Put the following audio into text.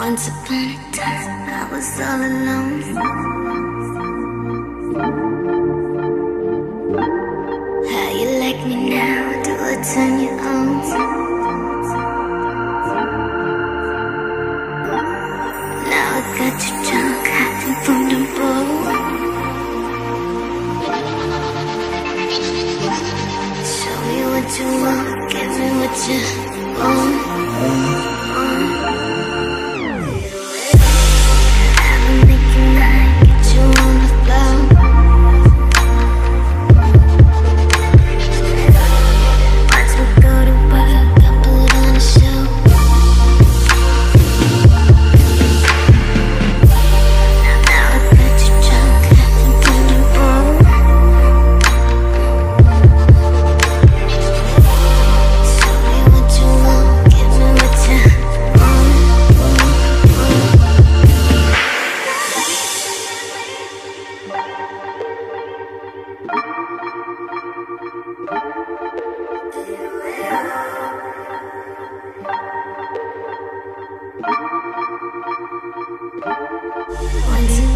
Once upon a time, I was all alone. How you like me now? Do I turn you on? Now I got you drunk, hiding from the road. Show me what you want, give me what you want. Once